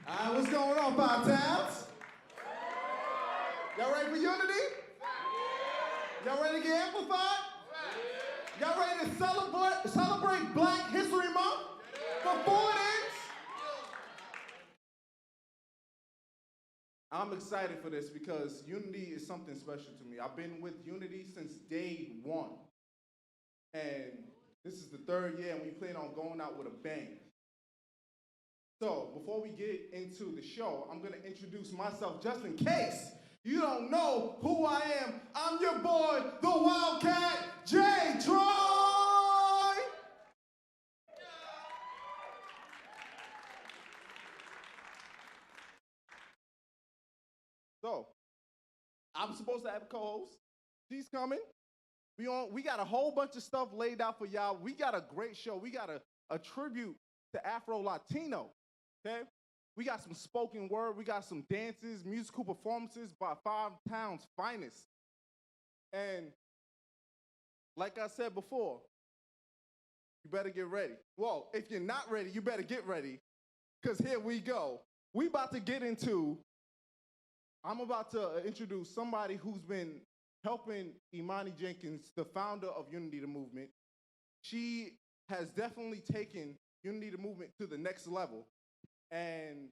What's going on, Five Towns? Y'all ready for unity? Y'all ready to get amplified? Y'all ready to celebrate Black History Month before it ends? I'm excited for this because unity is something special to me. I've been with unity since day one. And this is the third year and we plan on going out with a bang. So before we get into the show, I'm gonna introduce myself just in case you don't know who I am. I'm your boy, the Wildcat, Jay Troy! So, I'm supposed to have a co-host. She's coming. We got a whole bunch of stuff laid out for y'all. We got a great show. We got a tribute to Afro-Latino, okay? We got some spoken word. We got some dances, musical performances by Five Towns' finest. And like I said before, you better get ready. Well, if you're not ready, you better get ready, because here we go. I'm about to introduce somebody who's been helping Imani Jenkins, the founder of Unity the Movement. She has definitely taken Unity the Movement to the next level. And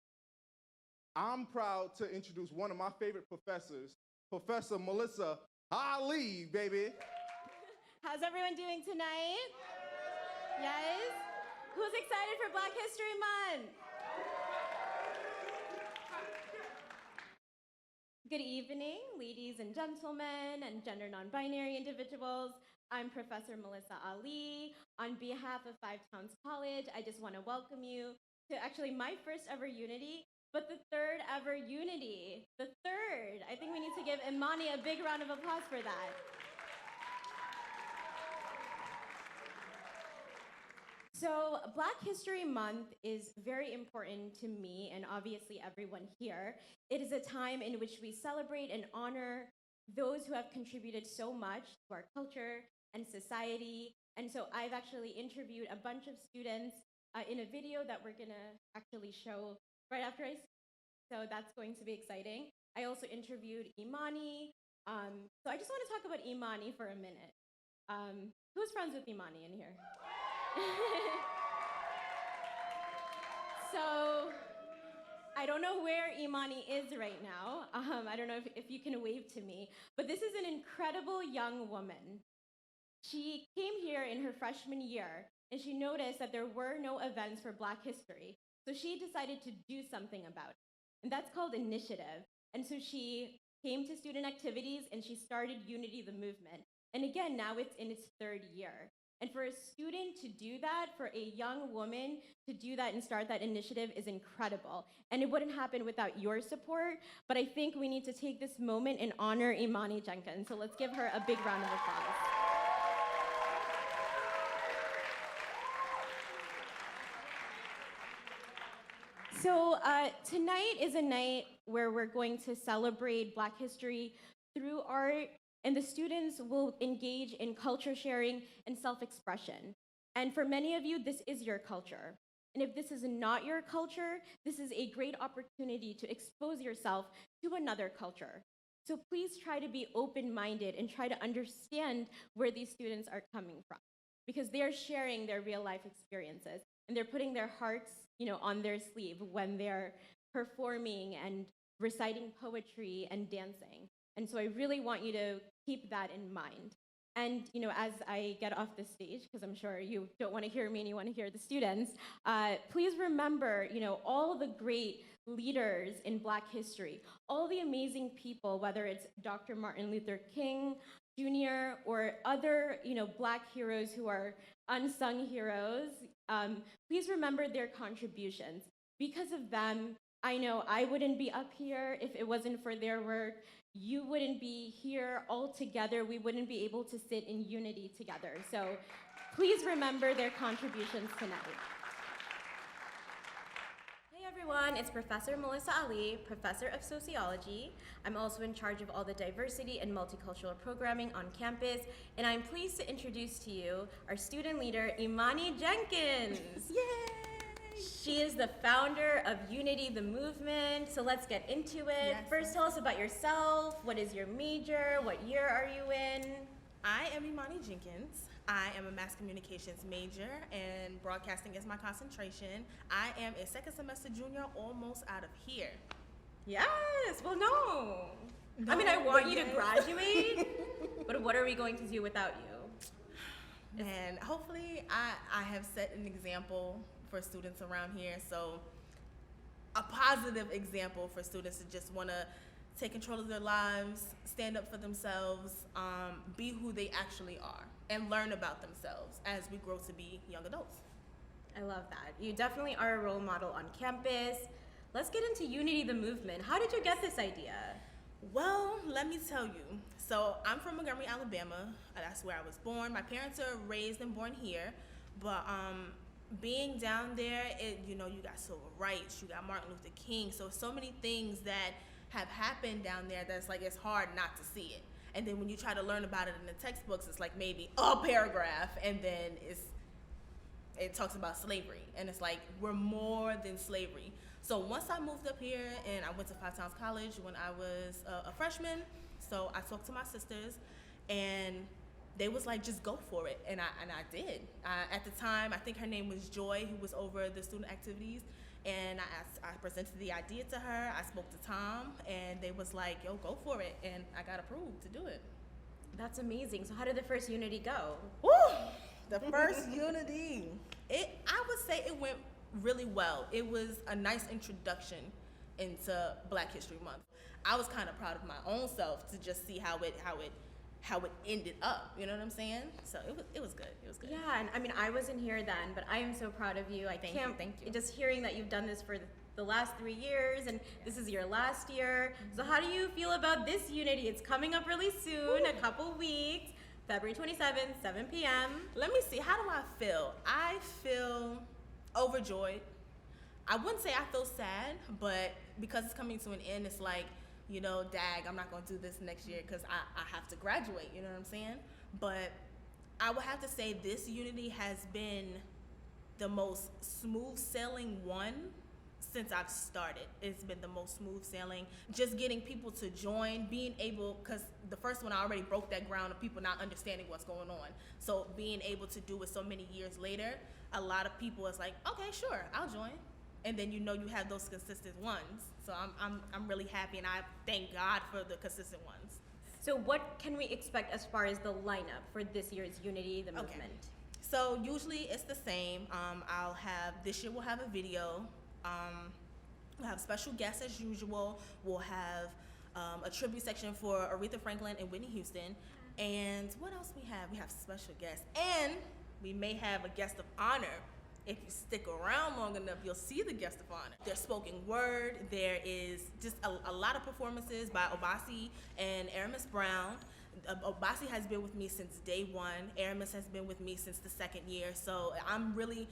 I'm proud to introduce one of my favorite professors, Professor Melissa Ali, baby. How's everyone doing tonight? Yes? Who's excited for Black History Month? Good evening, ladies and gentlemen, and gender non-binary individuals. I'm Professor Melissa Ali. On behalf of Five Towns College, I just want to welcome you to actually my first ever Unity, but the third ever Unity. The third. I think we need to give Imani a big round of applause for that. So Black History Month is very important to me and obviously everyone here. It is a time in which we celebrate and honor those who have contributed so much to our culture and society. And so I've actually interviewed a bunch of students in a video that we're gonna actually show right after I speak. So that's going to be exciting. I also interviewed Imani. So I just want to talk about Imani for a minute. Who's friends with Imani in here? So I don't know where Imani is right now. I don't know if you can wave to me, but this is an incredible young woman. She came here in her freshman year and she noticed that there were no events for Black history. So she decided to do something about it. And that's called initiative. And so she came to student activities and she started Unity the Movement. And again, now it's in its third year. And for a student to do that, for a young woman to do that and start that initiative is incredible. And it wouldn't happen without your support, but I think we need to take this moment and honor Imani Jenkins. So let's give her a big round of applause. So tonight is a night where we're going to celebrate Black history through art, and the students will engage in culture sharing and self-expression. And for many of you, this is your culture. And if this is not your culture, this is a great opportunity to expose yourself to another culture. So please try to be open-minded and try to understand where these students are coming from, because they're sharing their real life experiences and they're putting their hearts, on their sleeve when they're performing and reciting poetry and dancing. And so I really want you to keep that in mind. And as I get off the stage, because I'm sure you don't want to hear me and you want to hear the students, please remember, all the great leaders in Black history, all the amazing people, whether it's Dr. Martin Luther King Jr. or other, Black heroes who are unsung heroes. Please remember their contributions. Because of them, I know I wouldn't be up here if it wasn't for their work. You wouldn't be here all together. We wouldn't be able to sit in unity together. So please remember their contributions tonight. Hey everyone, it's Professor Melissa Ali, Professor of Sociology. I'm also in charge of all the diversity and multicultural programming on campus, and I'm pleased to introduce to you our student leader, Imani Jenkins. Yay! She is the founder of Unity, the movement. So let's get into it. Yes. First, tell us about yourself. What is your major? What year are you in? I am Imani Jenkins. I am a mass communications major and broadcasting is my concentration. I am a second semester junior, almost out of here. Yes. Well, no. I mean, No, I want but you to yes. graduate, but what are we going to do without you? And hopefully I have set an example for students around here. So a positive example for students to just want to take control of their lives, stand up for themselves, be who they actually are, and learn about themselves as we grow to be young adults. I love that. You definitely are a role model on campus. Let's get into Unity, the movement. How did you get this idea? Well, let me tell you. So I'm from Montgomery, Alabama. That's where I was born. My parents are raised and born here, but being down there, you got civil rights, you got Martin Luther King, so many things that have happened down there that's like it's hard not to see it. And then when you try to learn about it in the textbooks, it's like maybe a paragraph, and then it talks about slavery, and it's like we're more than slavery. So once I moved up here and I went to Five Towns College when I was a freshman, so I talked to my sisters, and they was like, just go for it, and I did. At the time, I think her name was Joy, who was over the student activities, and I presented the idea to her. I spoke to Tom, and they was like, yo, go for it, and I got approved to do it. That's amazing. So how did the first Unity go? Woo! The first Unity. I would say it went really well. It was a nice introduction into Black History Month. I was kind of proud of my own self to just see how it ended up. You know what I'm saying? So it was good. It was good. Yeah, and I mean, I wasn't here then, but I am so proud of you. I Thank you. Just hearing that you've done this for the last 3 years, and this is your last year. So how do you feel about this Unity? It's coming up really soon, a couple weeks, February 27th, 7 p.m. Let me see. How do I feel? I feel overjoyed. I wouldn't say I feel sad, but because it's coming to an end, it's like, dag, I'm not going to do this next year because I have to graduate, you know what I'm saying? But I would have to say this Unity has been the most smooth sailing one since I've started. It's been the most smooth sailing. Just getting people to join, being able, because the first one I already broke that ground of people not understanding what's going on. So being able to do it so many years later, a lot of people is like, okay, sure, I'll join. And then you have those consistent ones. So I'm really happy, and I thank God for the consistent ones. So what can we expect as far as the lineup for this year's Unity, the movement? So usually it's the same. This year we'll have a video. We'll have special guests as usual. We'll have a tribute section for Aretha Franklin and Whitney Houston. And what else we have? We have special guests. And we may have a guest of honor. If you stick around long enough, you'll see the guest of honor. There's spoken word. There is just a lot of performances by Obasi and Aramis Brown. Obasi has been with me since day one. Aramis has been with me since the second year. So I'm really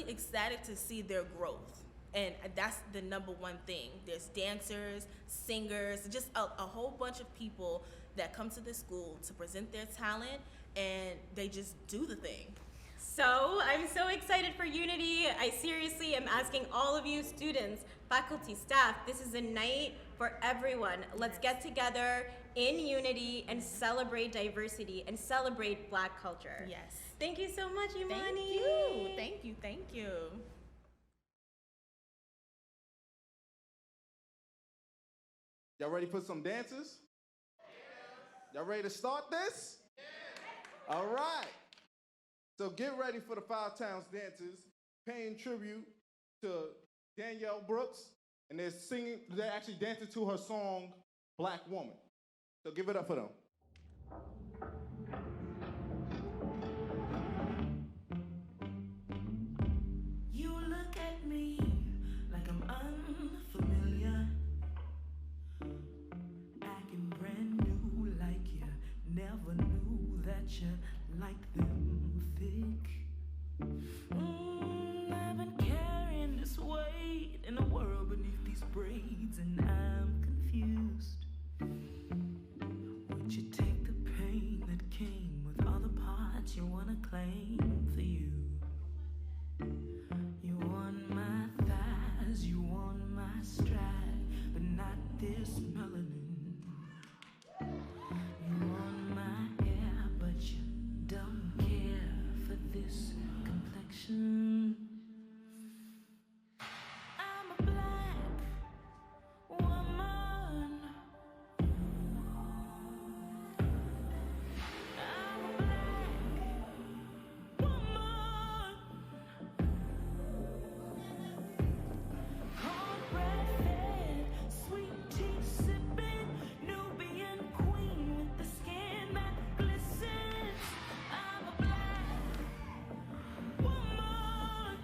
excited to see their growth. And that's the number one thing. There's dancers, singers, just a whole bunch of people that come to this school to present their talent, and they just do the thing. So I'm so excited for Unity. I seriously am asking all of you students, faculty, staff, this is a night for everyone. Let's get together in Unity and celebrate diversity and celebrate Black culture. Yes. Thank you so much, Imani. Thank you. Y'all ready for some dances? Y'all ready to start this? All right. So get ready for the Five Towns dancers, paying tribute to Danielle Brooks, and they're actually dancing to her song, Black Woman. So give it up for them. You look at me like I'm unfamiliar, acting brand new like you never knew that you like them thick. I've been carrying this weight in the world beneath these braids, and I'm confused. Would you my stride, but not this melanin. You want my hair, but you don't care for this complexion. I'm a black woman. I'm a black woman. Cornbread fed, sweet tea sipping, Nubian queen with the skin that glistens. I'm a black woman.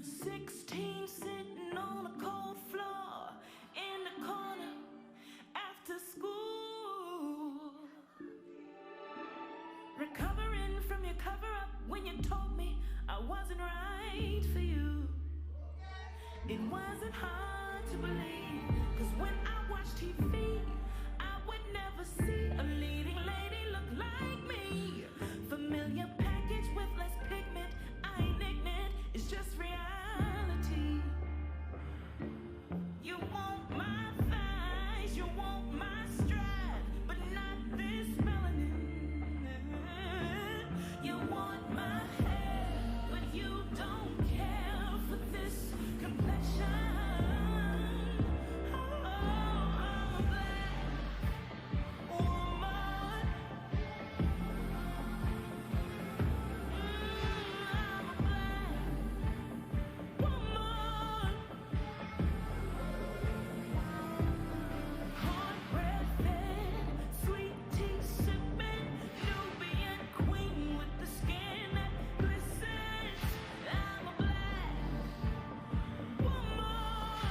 16 sitting on a cold floor in the corner after school. Recovering from your cover up when you told me I wasn't right for you. It wasn't hard to believe, 'cause when I watch TV, I would never see a leading lady look like me. Familiar package with less pigment, I ain't ignorant, it's just reality. You want my thighs, you want my stride, but not this melanin. You want my hair, but you don't care for this complexion. Oh, I'm a black woman. I'm a black woman. Cornbread fed, sweet tea sipping, Nubian queen with the skin that glistens. I'm a black woman.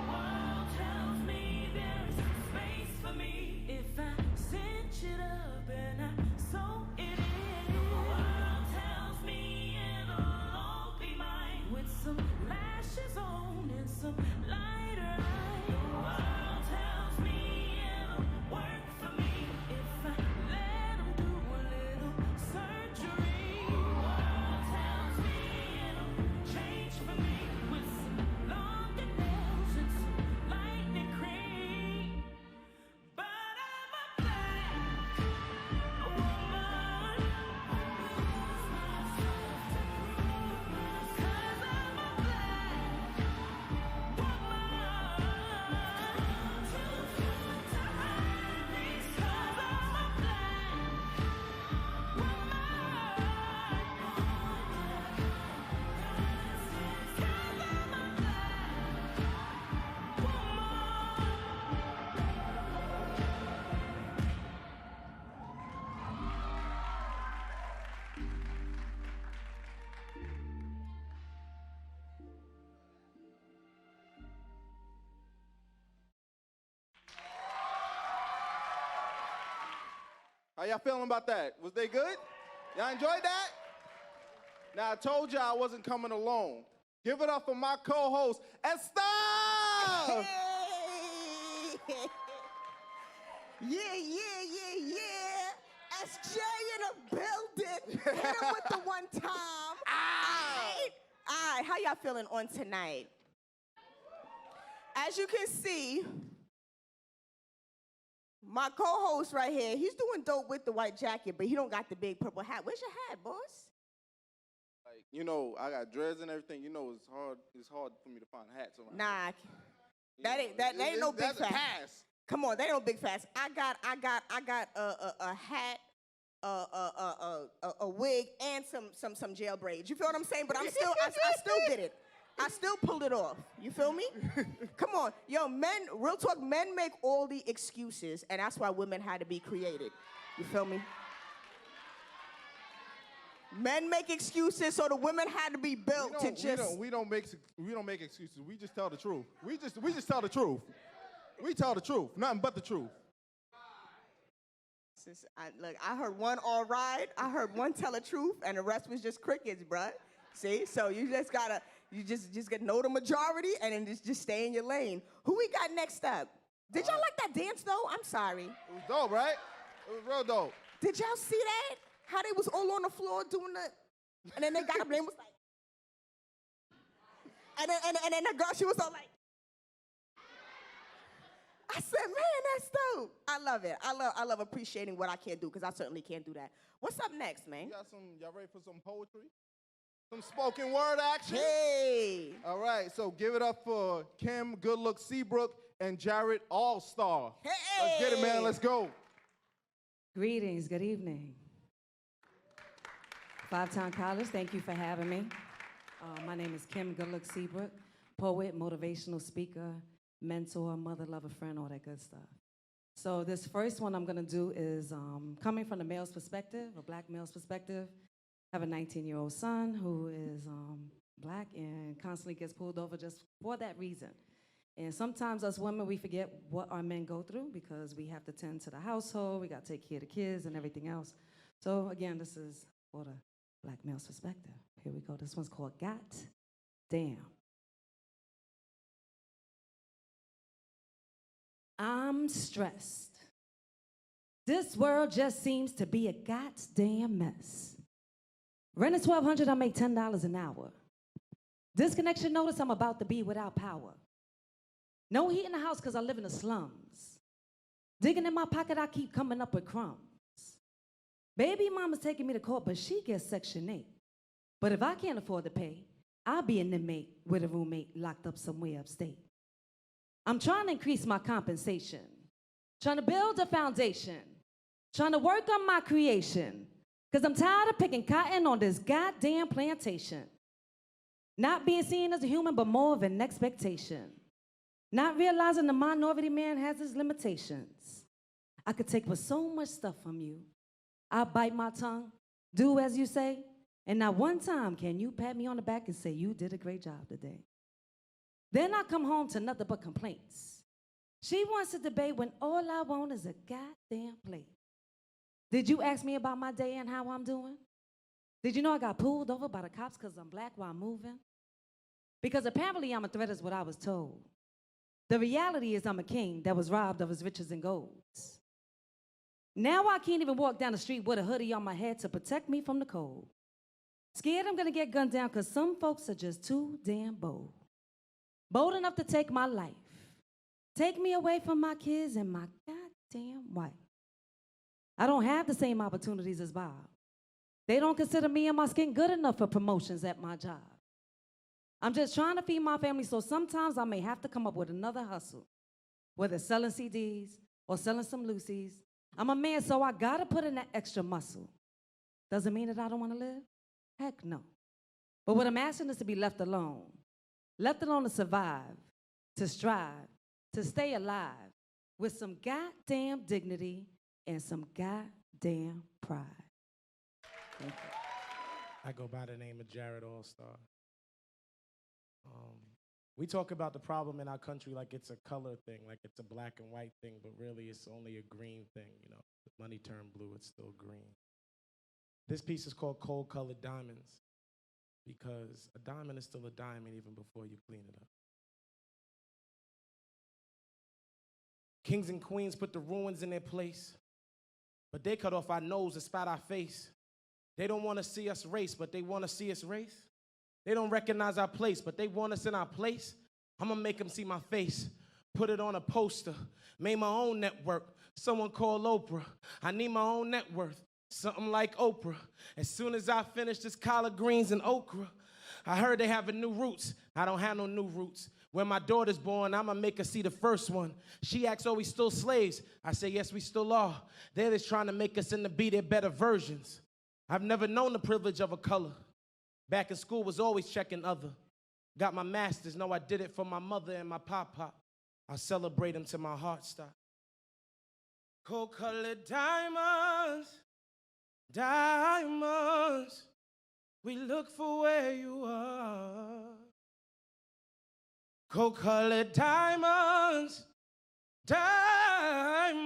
World tells me there's space for me if I cinch it up and I sew it in. The world tells me it'll all be mine with some lashes on and some lighter eyes. The world tells me it'll work for me if I let 'em do a little surgery. The world tells me it'll change for me with some longer nails and some lightning cream. But I'm a black woman. Lose myself to prove myself. 'Cause I'm a black woman. Too good to hide these. 'Cause I'm a black woman. 'Cause I'm a black How y'all feeling about that? Was they good? Y'all enjoyed that? Now, I told y'all I wasn't coming alone. Give it up for my co-host, Esther! Yeah. SJ in the building. Hit him with the one time. All right, how y'all feeling on tonight? As you can see, my co-host right here, he's doing dope with the white jacket, but he don't got the big purple hat. Where's your hat, boss? Like, you know, I got dreads and everything. You know, it's hard for me to find hats around. Nah, that ain't no big That's a fat. pass. Come on, that ain't no big fast. I got a hat, a wig, and some jail braids. You feel what I'm saying? But I still did it. I still pulled it off. You feel me? Come on, yo, men. Real talk. Men make all the excuses, and that's why women had to be created. You feel me? Men make excuses, so the women had to be built to just. We don't make excuses. We just tell the truth. We just tell the truth. We tell the truth, nothing but the truth. Look, I heard one all right, I heard one tell the truth, and the rest was just crickets, bruh. See, so you just gotta know the majority, and then just stay in your lane. Who we got next up? Did y'all like that dance though? I'm sorry. It was dope, right? It was real dope. Did y'all see that? How they was all on the floor doing the And then they got up and they was like, and then the girl, she was all like, I said, man, that's dope. I love it. I love appreciating what I can't do, because I certainly can't do that. What's up next, man? Y'all ready for some poetry? Some spoken word action? Hey. All right, so give it up for Kim Goodlook Seabrook and Jared All-Star. Hey. Let's get it, man. Let's go. Greetings, good evening. Five-time college, thank you for having me. My name is Kim Goodlook Seabrook, poet, motivational speaker, mentor, mother, lover, friend, all that good stuff. So this first one I'm gonna do is coming from the male's perspective, a black male's perspective. I have a 19-year-old son who is black and constantly gets pulled over just for that reason. And sometimes us women, we forget what our men go through because we have to tend to the household, we gotta take care of the kids and everything else. So again, this is for the black male's perspective. Here we go. This one's called God Damn. I'm stressed. This world just seems to be a goddamn mess. Rent is $1,200, I make $10 an hour. Disconnection notice, I'm about to be without power. No heat in the house because I live in the slums. Digging in my pocket, I keep coming up with crumbs. Baby mama's taking me to court, but she gets Section 8. But if I can't afford to pay, I'll be an inmate with a roommate locked up somewhere upstate. I'm trying to increase my compensation, trying to build a foundation, trying to work on my creation, because I'm tired of picking cotton on this goddamn plantation. Not being seen as a human, but more of an expectation. Not realizing the minority man has his limitations. I could take with so much stuff from you. I bite my tongue, do as you say, and not one time can you pat me on the back and say you did a great job today. Then I come home to nothing but complaints. She wants to debate when all I want is a goddamn plate. Did you ask me about my day and how I'm doing? Did you know I got pulled over by the cops because I'm black while moving? Because apparently I'm a threat is what I was told. The reality is I'm a king that was robbed of his riches and golds. Now I can't even walk down the street with a hoodie on my head to protect me from the cold. Scared I'm gonna get gunned down because some folks are just too damn bold. Bold enough to take my life. Take me away from my kids and my goddamn wife. I don't have the same opportunities as Bob. They don't consider me and my skin good enough for promotions at my job. I'm just trying to feed my family, so sometimes I may have to come up with another hustle, whether it's selling CDs or selling some Lucy's. I'm a man, so I gotta put in that extra muscle. Doesn't mean that I don't wanna live? Heck no. But what I'm asking is to be left alone to survive, to strive, to stay alive with some goddamn dignity and some goddamn pride. Thank you. I go by the name of Jared All-Star. We talk about the problem in our country like it's a color thing, like it's a black and white thing, but really it's only a green thing, you know. The money turned blue, it's still green. This piece is called Cold Colored Diamonds because a diamond is still a diamond even before you clean it up. Kings and queens put the ruins in their place, but they cut off our nose and spat our face. They don't want to see us race, but they want to see us race. They don't recognize our place, but they want us in our place. I'm gonna make them see my face. Put it on a poster. Made my own network. Someone called Oprah. I need my own net worth. Something like Oprah. As soon as I finish this collard greens and okra, I heard they having new roots. I don't have no new roots. When my daughter's born, I'ma make her see the first one. She asks, are we still slaves? I say, yes, we still are. They're just trying to make us into be their better versions. I've never known the privilege of a color. Back in school was always checking other. Got my master's, know I did it for my mother and my papa. I celebrate them till my heart stops. Cold-colored diamonds, diamonds, we look for where you are. Cold-colored diamonds, diamonds,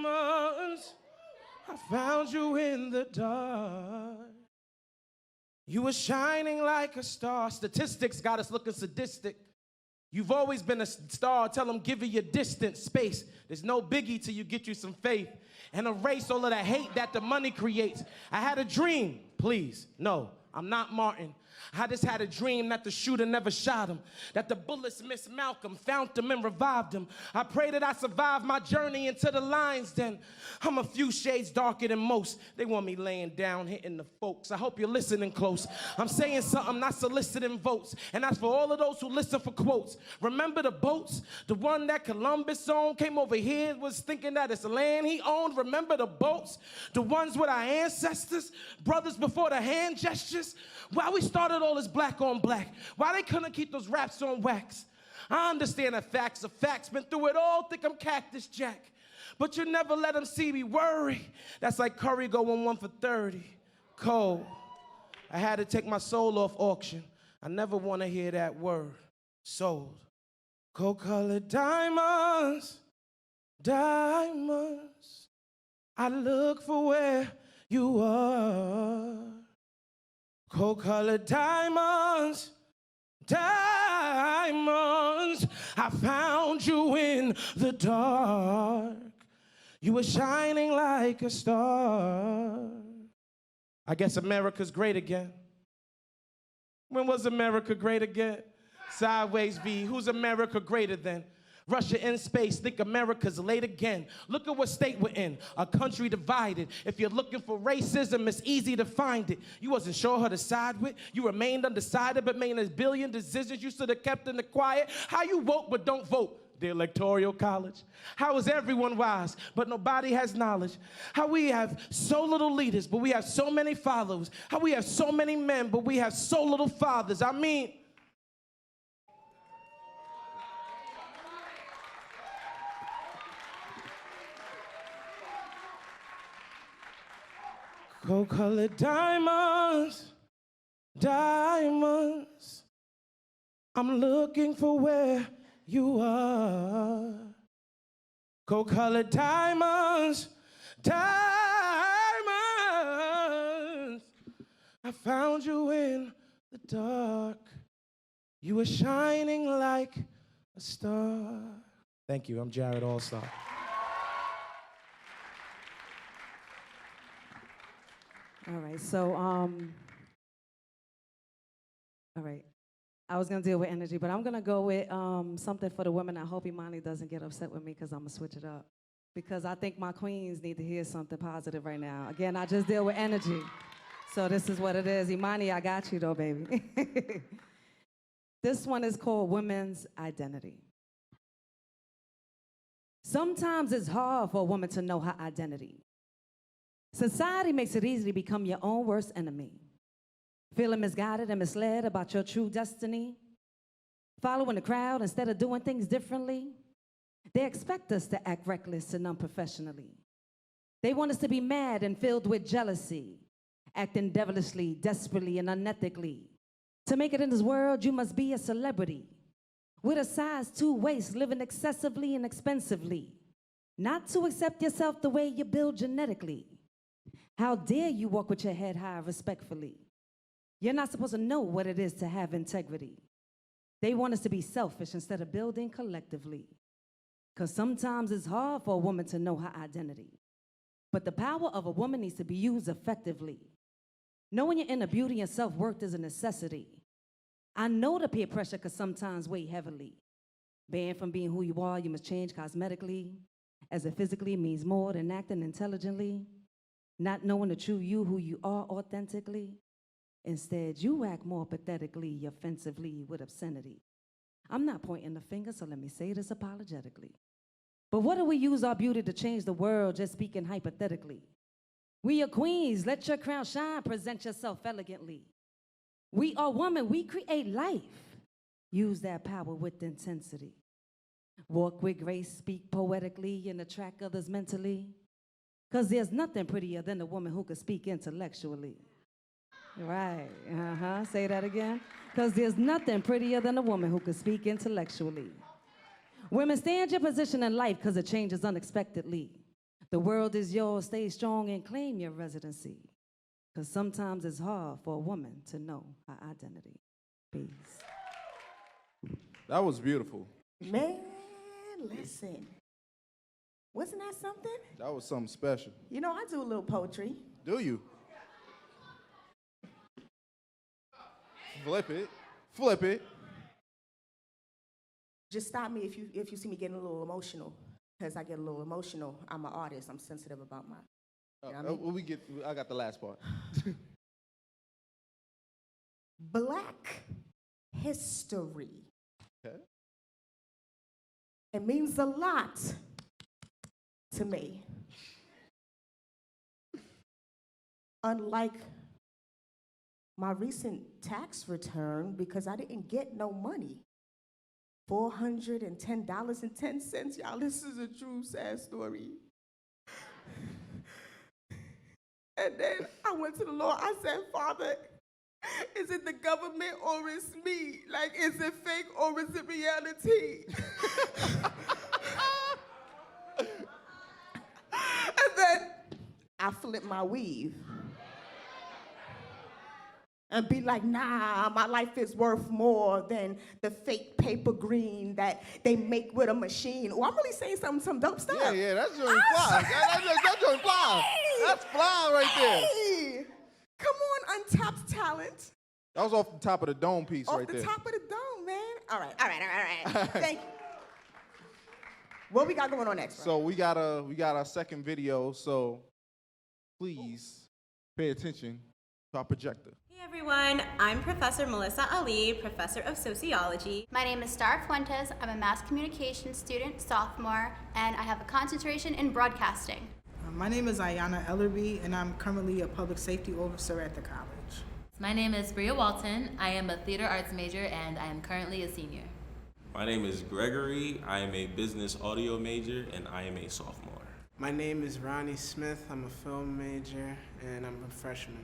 I found you in the dark. You were shining like a star. Statistics got us looking sadistic. You've always been a star. Tell them, give it your distance, space. There's no biggie till you get you some faith and erase all of that hate that the money creates. I had a dream. Please, no, I'm not Martin. I just had a dream that the shooter never shot him, that the bullets missed Malcolm, found him and revived him. I pray that I survive my journey into the lion's den. I'm a few shades darker than most. They want me laying down, hitting the folks. I hope you're listening close. I'm saying something, not soliciting votes. And as for all of those who listen for quotes, remember the boats? The one that Columbus owned came over here, was thinking that it's land he owned. Remember the boats? The ones with our ancestors, brothers before the hand gestures? Why we started all this black on black? Why they couldn't keep those raps on wax? I understand that facts are facts, been through it all, think I'm Cactus Jack. But you never let them see me worry. That's like Curry going 1 for 30. Cold. I had to take my soul off auction. I never want to hear that word. Sold. Cold-colored diamonds, diamonds. I look for where you are. Cold-colored diamonds, diamonds. I found you in the dark. You were shining like a star. I guess America's great again. When was America great again? Sideways V, who's America greater than? Russia in space, think America's late again. Look at what state we're in, a country divided. If you're looking for racism, it's easy to find it. You wasn't sure who to side with. You remained undecided, but made a billion decisions you should have kept in the quiet. How you vote but don't vote? The Electoral College. How is everyone wise, but nobody has knowledge? How we have so little leaders, but we have so many followers. How we have so many men, but we have so little fathers. I mean, gold-colored diamonds, diamonds. I'm looking for where you are. Gold-colored diamonds, diamonds. I found you in the dark. You were shining like a star. Thank you. I'm Jared Allstar. All right, so, all right. I was gonna deal with energy, but I'm gonna go with something for the women. I hope Imani doesn't get upset with me because I'm gonna switch it up. Because I think my queens need to hear something positive right now. Again, I just deal with energy. So this is what it is. Imani, I got you though, baby. This one is called Women's Identity. Sometimes it's hard for a woman to know her identity. Society makes it easy to become your own worst enemy. Feeling misguided and misled about your true destiny. Following the crowd instead of doing things differently. They expect us to act reckless and unprofessionally. They want us to be mad and filled with jealousy, acting devilishly, desperately, and unethically. To make it in this world, you must be a celebrity. With a size 2 waist, living excessively and expensively. Not to accept yourself the way you build genetically. How dare you walk with your head high respectfully? You're not supposed to know what it is to have integrity. They want us to be selfish instead of building collectively. Because sometimes it's hard for a woman to know her identity. But the power of a woman needs to be used effectively. Knowing your inner beauty and self-worth is a necessity. I know the peer pressure can sometimes weigh heavily. Banned from being who you are, you must change cosmetically, as it physically means more than acting intelligently. Not knowing the true you, who you are authentically. Instead, you act more pathetically, offensively, with obscenity. I'm not pointing the finger, so let me say this apologetically. But what do we use our beauty to change the world, just speaking hypothetically? We are queens, let your crown shine, present yourself elegantly. We are women, we create life. Use that power with intensity. Walk with grace, speak poetically, and attract others mentally. Because there's nothing prettier than a woman who can speak intellectually. Right, say that again. Because there's nothing prettier than a woman who can speak intellectually. Women, stay in your position in life because it changes unexpectedly. The world is yours, stay strong and claim your residency. Because sometimes it's hard for a woman to know her identity. Peace. That was beautiful. Man, listen. Wasn't that something? That was something special. You know, I do a little poetry. Do you? Flip it. Flip it. Just stop me if you see me getting a little emotional, because I get a little emotional. I'm an artist. I'm sensitive about my. You know what I mean? I got the last part. Black history. Okay. It means a lot to me. Unlike my recent tax return, because I didn't get no money. $410.10, y'all. This is a true sad story. And then I went to the Lord. I said, Father, is it the government or is me? Like, is it fake or is it reality? And then I flip my weave and be like, nah, my life is worth more than the fake paper green that they make with a machine. Oh, I'm really saying some dope stuff. Yeah, that's joint fly. That's joint fly. That's fly right there. Hey, come on, untapped talent. That was off the top of the dome piece Off right the there. top of the dome, man. All right. Thank you. What we got going on next? So we got our second video, so please pay attention to our projector. Hey everyone, I'm Professor Melissa Ali, Professor of Sociology. My name is Star Fuentes. I'm a mass communication student, sophomore, and I have a concentration in broadcasting. My name is Ayana Ellerby, and I'm currently a public safety officer at the college. My name is Bria Walton. I am a theater arts major, and I am currently a senior. My name is Gregory. I am a business audio major, and I am a sophomore. My name is Ronnie Smith. I'm a film major, and I'm a freshman.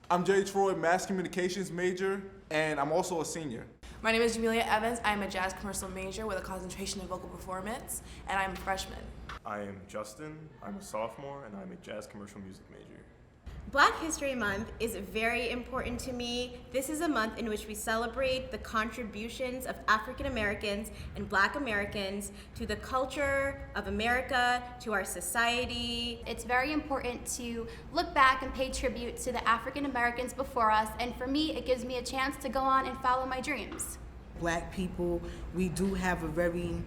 I'm Jay Troy, mass communications major, and I'm also a senior. My name is Jamelia Evans. I'm a jazz commercial major with a concentration in vocal performance, and I'm a freshman. I am Justin. I'm a sophomore, and I'm a jazz commercial music major. Black History Month is very important to me. This is a month in which we celebrate the contributions of African Americans and Black Americans to the culture of America, to our society. It's very important to look back and pay tribute to the African Americans before us, and for me, it gives me a chance to go on and follow my dreams. Black people, we do have a very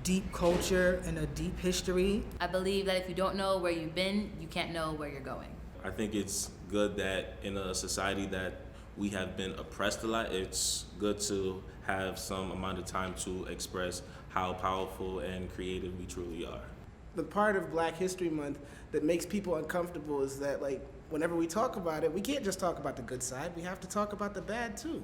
deep culture and a deep history. I believe that if you don't know where you've been, you can't know where you're going. I think it's good that in a society that we have been oppressed a lot, it's good to have some amount of time to express how powerful and creative we truly are. The part of Black History Month that makes people uncomfortable is that, like, whenever we talk about it, we can't just talk about the good side. We have to talk about the bad, too.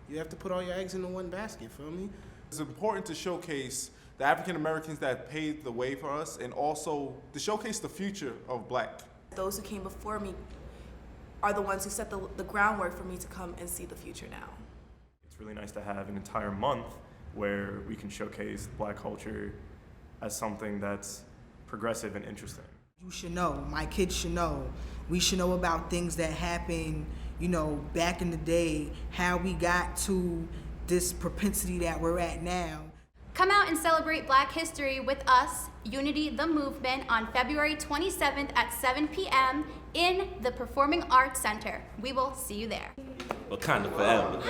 You have to put all your eggs into one basket, feel me? It's important to showcase the African Americans that paved the way for us, and also to showcase the future of Black. Those who came before me are the ones who set the groundwork for me to come and see the future now. It's really nice to have an entire month where we can showcase Black culture as something that's progressive and interesting. You should know, my kids should know. We should know about things that happened, you know, back in the day, how we got to this propensity that we're at now. Come out and celebrate Black history with us, Unity the Movement, on February 27th at 7 p.m. in the Performing Arts Center. We will see you there. Wakanda forever.